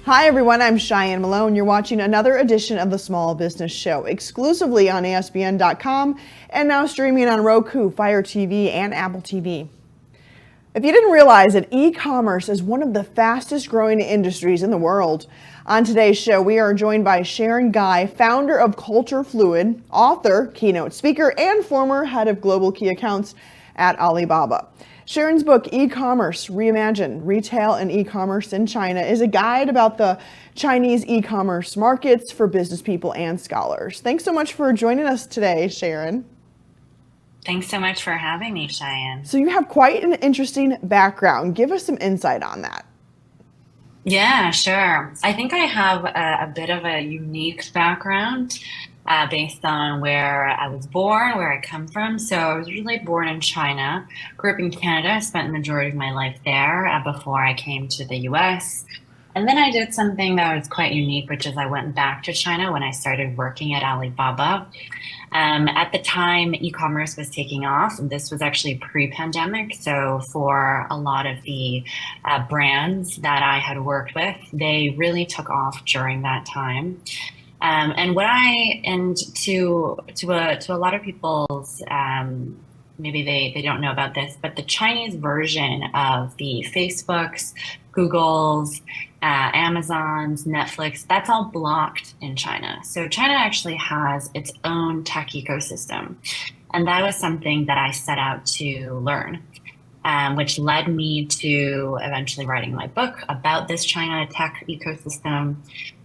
Hi everyone, I'm Cheyenne Malone. You're watching another edition of the Small Business Show, exclusively on ASBN.com and now streaming on Roku, Fire TV, and Apple TV. If you didn't realize it, e-commerce is one of the fastest growing industries in the world. On today's show, we are joined by Sharon Gai, founder of Culture Fluid, author, keynote speaker, and former head of global key accounts at Alibaba. Sharon's book, Ecommerce Reimagined, Retail and E-commerce in China, is a guide about the Chinese e-commerce markets for business people and scholars. Thanks so much for joining us today, Sharon. Thanks so much for having me, Cheyenne. So you have quite an interesting background. Give us some insight on that. Yeah, sure. I think I have a bit of a unique background based on where I was born, where I come from. So I was really born in China, grew up in Canada, spent the majority of my life there before I came to the US. And then I did something that was quite unique, which is I went back to China when I started working at Alibaba. At the time, e-commerce was taking off, and this was actually pre-pandemic. So for a lot of the brands that I had worked with, they really took off during that time. And to a lot of people's maybe they don't know about this, but the Chinese version of the Facebooks, Googles, Amazons, Netflix, that's all blocked in China. So China actually has its own tech ecosystem. And that was something that I set out to learn, which led me to eventually writing my book about this China tech ecosystem,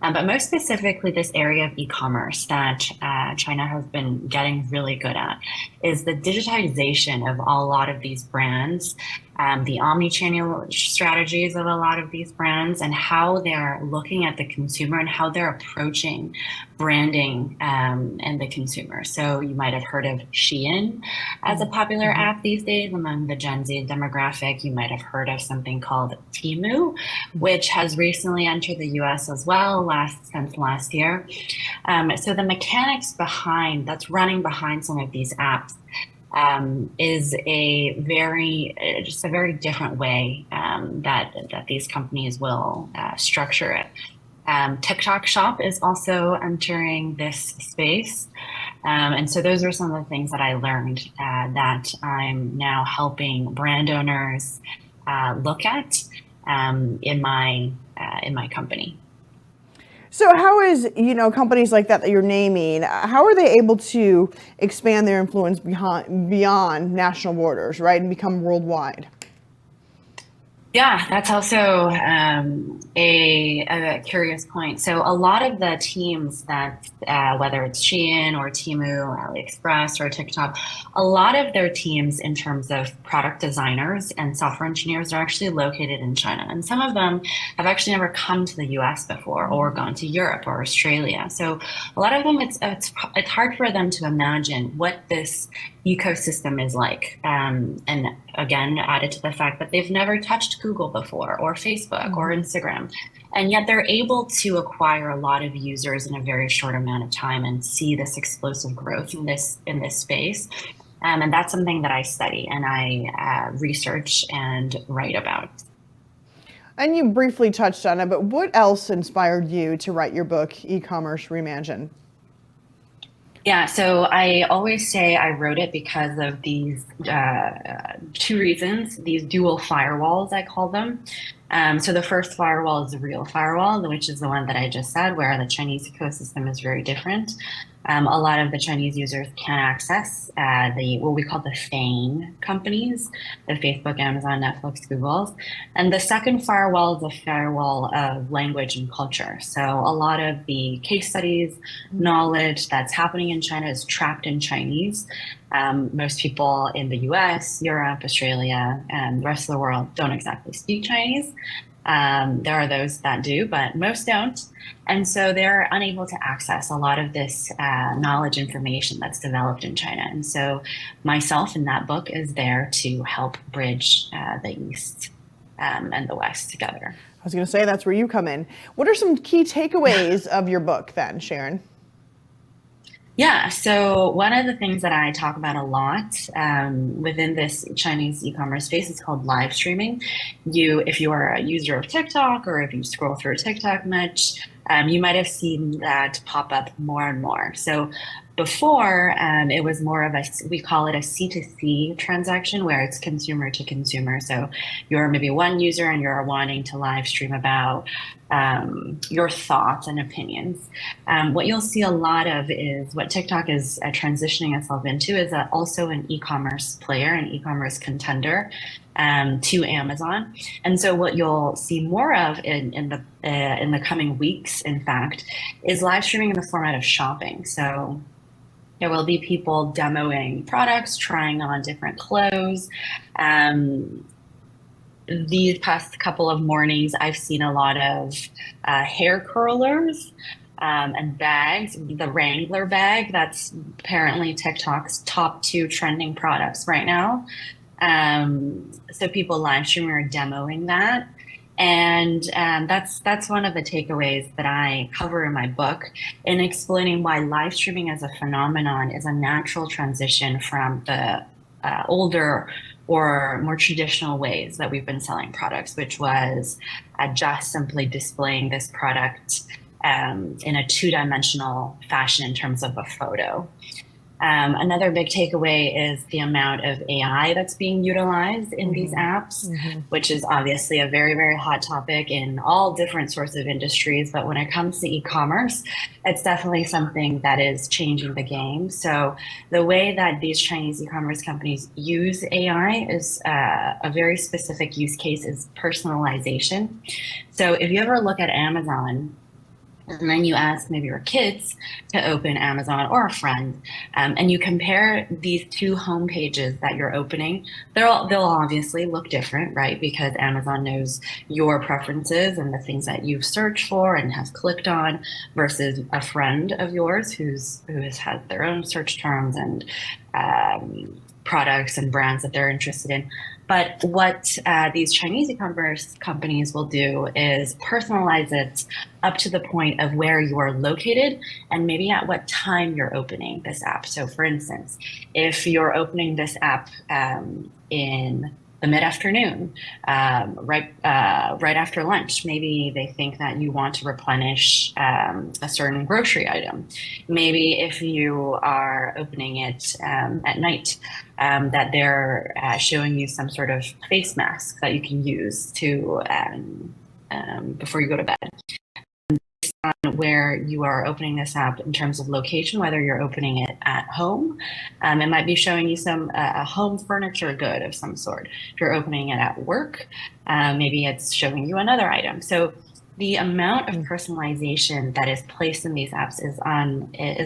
but most specifically this area of e-commerce that China has been getting really good at is the digitization of a lot of these brands, the omni-channel strategies of a lot of these brands, and how they're looking at the consumer and how they're approaching branding and the consumer. So you might have heard of Shein as a popular app these days among the Gen Z demographic. You might have heard of something called Temu, which has recently entered the US as well since last year. So the mechanics that's running behind some of these apps is just a very different way that these companies will structure it. TikTok Shop is also entering this space. And so those are some of the things that I learned that I'm now helping brand owners look at in my company. So how is, companies like that you're naming, how are they able to expand their influence beyond national borders, right, and become worldwide? Yeah, that's also a curious point. So a lot of the teams that, whether it's Shein or Temu, AliExpress or TikTok, a lot of their teams in terms of product designers and software engineers are actually located in China. And some of them have actually never come to the US before or gone to Europe or Australia. So a lot of them, it's hard for them to imagine what this ecosystem is like. And again, added to the fact that they've never touched Google before or Facebook or Instagram. And yet they're able to acquire a lot of users in a very short amount of time and see this explosive growth in this space. And that's something that I study and I research and write about. And you briefly touched on it, but what else inspired you to write your book, E-commerce Reimagined? Yeah, so I always say I wrote it because of these two reasons, these dual firewalls, I call them. So the first firewall is the real firewall, which is the one that I just said, where the Chinese ecosystem is very different. A lot of the Chinese users can access what we call the FANG companies, the Facebook, Amazon, Netflix, Google's. And the second firewall is a firewall of language and culture. So a lot of the case studies, knowledge that's happening in China is trapped in Chinese. Most people in the US, Europe, Australia, and the rest of the world don't exactly speak Chinese. There are those that do, but most don't. And so they're unable to access a lot of this knowledge information that's developed in China. And so myself in that book is there to help bridge the East and the West together. I was going to say that's where you come in. What are some key takeaways of your book then, Sharon? Yeah, so one of the things that I talk about a lot within this Chinese e-commerce space is called live streaming. If you are a user of TikTok or if you scroll through TikTok much, you might have seen that pop up more and more. So before, it was more of we call it a C2C transaction where it's consumer to consumer. So you're maybe one user and you're wanting to live stream about your thoughts and opinions. What you'll see a lot of is what TikTok is transitioning itself into is also an e-commerce player, an e-commerce contender to Amazon. And so what you'll see more of in the coming weeks, in fact, is live streaming in the format of shopping. So there will be people demoing products, trying on different clothes. These past couple of mornings, I've seen a lot of hair curlers and bags. The Wrangler bag, that's apparently TikTok's top 2 trending products right now. So people live streaming or demoing that. And that's one of the takeaways that I cover in my book in explaining why live streaming as a phenomenon is a natural transition from the older or more traditional ways that we've been selling products, which was just simply displaying this product in a 2-dimensional fashion in terms of a photo. Another big takeaway is the amount of AI that's being utilized in these apps, which is obviously a very, very hot topic in all different sorts of industries. But when it comes to e-commerce, it's definitely something that is changing the game. So the way that these Chinese e-commerce companies use AI is a very specific use case is personalization. So if you ever look at Amazon, and then you ask maybe your kids to open Amazon or a friend, and you compare these 2 home pages that you're opening, they'll obviously look different, right? Because Amazon knows your preferences and the things that you've searched for and have clicked on versus a friend of yours who has had their own search terms and products and brands that they're interested in. But what these Chinese e-commerce companies will do is personalize it up to the point of where you are located and maybe at what time you're opening this app. So for instance, if you're opening this app in the mid-afternoon, right after lunch, maybe they think that you want to replenish a certain grocery item. Maybe if you are opening it at night, that they're showing you some sort of face mask that you can use to before you go to bed. On where you are opening this app in terms of location, whether you're opening it at home, it might be showing you some a home furniture good of some sort. If you're opening it at work, maybe it's showing you another item. So the amount of personalization that is placed in these apps is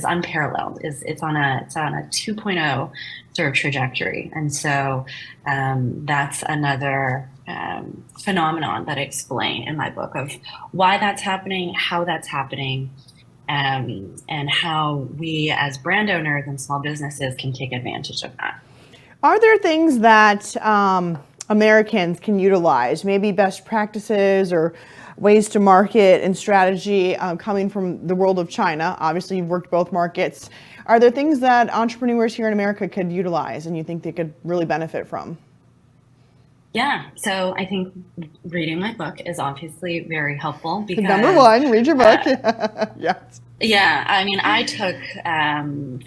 unparalleled. It's on a 2.0 sort of trajectory, and so that's another phenomenon that I explain in my book of why that's happening, how that's happening, and how we as brand owners and small businesses can take advantage of that. Are there things that Americans can utilize, maybe best practices or ways to market and strategy coming from the world of China? Obviously, you've worked both markets. Are there things that entrepreneurs here in America could utilize and you think they could really benefit from? Yeah, so I think reading my book is obviously very helpful because Number 1, read your book. Yes. Yeah, I mean, I took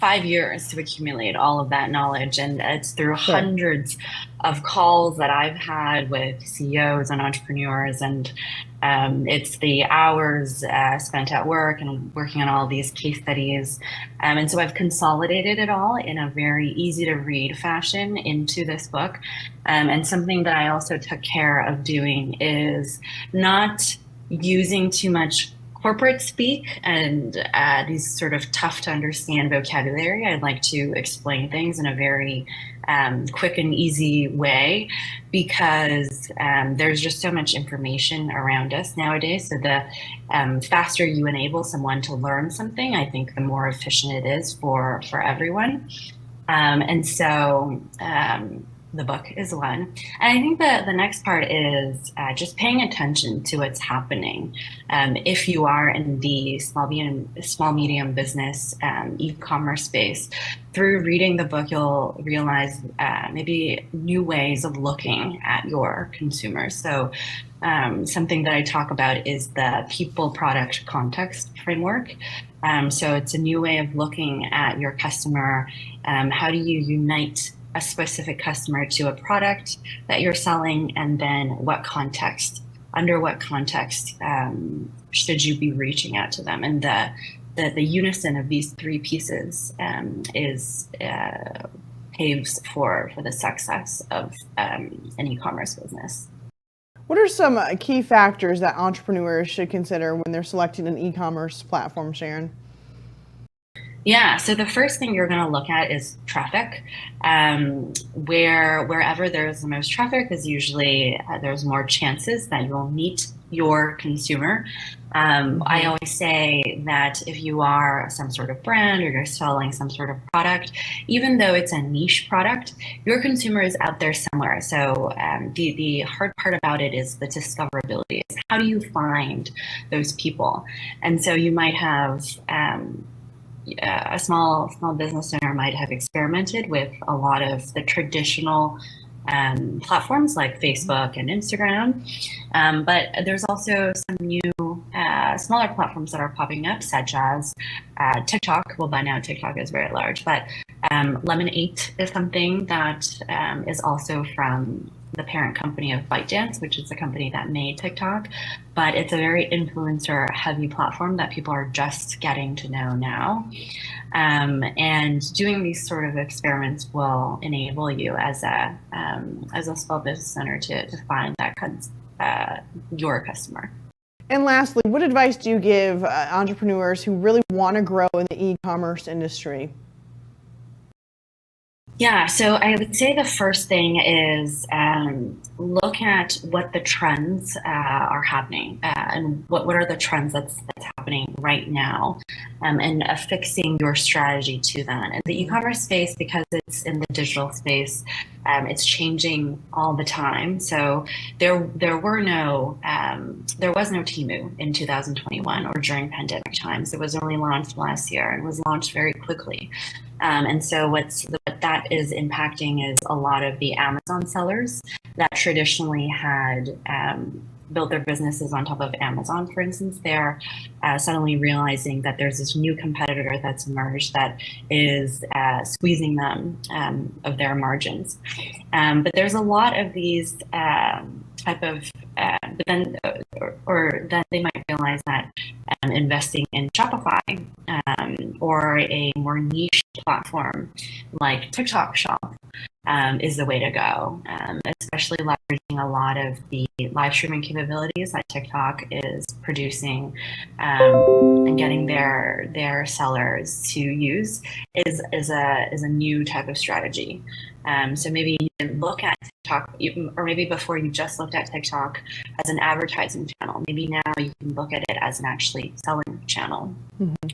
5 years to accumulate all of that knowledge, and it's through hundreds of calls that I've had with CEOs and entrepreneurs, and it's the hours spent at work and working on all these case studies. And so I've consolidated it all in a very easy to read fashion into this book. And something that I also took care of doing is not using too much corporate speak and these sort of tough to understand vocabulary. I'd like to explain things in a very quick and easy way because there's just so much information around us nowadays. So the faster you enable someone to learn something, I think the more efficient it is for everyone. And so the book is one. And I think the next part is just paying attention to what's happening. If you are in the small medium business e-commerce space, through reading the book, you'll realize maybe new ways of looking at your consumers. So something that I talk about is the people product context framework. So it's a new way of looking at your customer. How do you unite a specific customer to a product that you're selling, and then under what context should you be reaching out to them? And the unison of these three pieces paves for the success of an e-commerce business. What are some key factors that entrepreneurs should consider when they're selecting an e-commerce platform, Sharon? Yeah, so the first thing you're going to look at is traffic. Wherever there's the most traffic is usually there's more chances that you'll meet your consumer. I always say that if you are some sort of brand or you're selling some sort of product, even though it's a niche product, your consumer is out there somewhere. So the hard part about it is the discoverability. Is how do you find those people? And so you might have a small business owner might have experimented with a lot of the traditional platforms like Facebook and Instagram, but there's also some new smaller platforms that are popping up, such as TikTok. Well, by now TikTok is very large, but Lemon8 is something that is also from the parent company of ByteDance, which is the company that made TikTok, but it's a very influencer-heavy platform that people are just getting to know now. And doing these sort of experiments will enable you as a small business owner to find that your customer. And lastly, what advice do you give entrepreneurs who really want to grow in the e-commerce industry? Yeah, so I would say the first thing is look at what the trends are happening and what are the trends that's happening right now, and affixing your strategy to that. And the e-commerce space, because it's in the digital space, it's changing all the time. So there was no Temu in 2021 or during pandemic times. It was only launched last year and was launched very quickly. And so what that is impacting is a lot of the Amazon sellers that traditionally had built their businesses on top of Amazon, for instance. They're suddenly realizing that there's this new competitor that's emerged that is squeezing them of their margins. But there's a lot of these type of, but then they might realize that investing in Shopify or a more niche platform like TikTok Shop is the way to go, especially leveraging a lot of the live streaming capabilities that TikTok is producing and getting their sellers to use is a new type of strategy. So maybe you can look at TikTok, or maybe before you just looked at TikTok as an advertising channel. Maybe now you can look at it as an actually selling channel. Mm-hmm.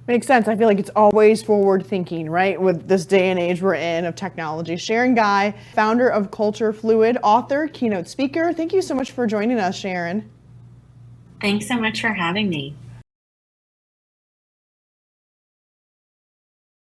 Makes sense. I feel like it's always forward thinking, right? With this day and age we're in of technology. Sharon Gai, founder of Culture Fluid, author, keynote speaker. Thank you so much for joining us, Sharon. Thanks so much for having me.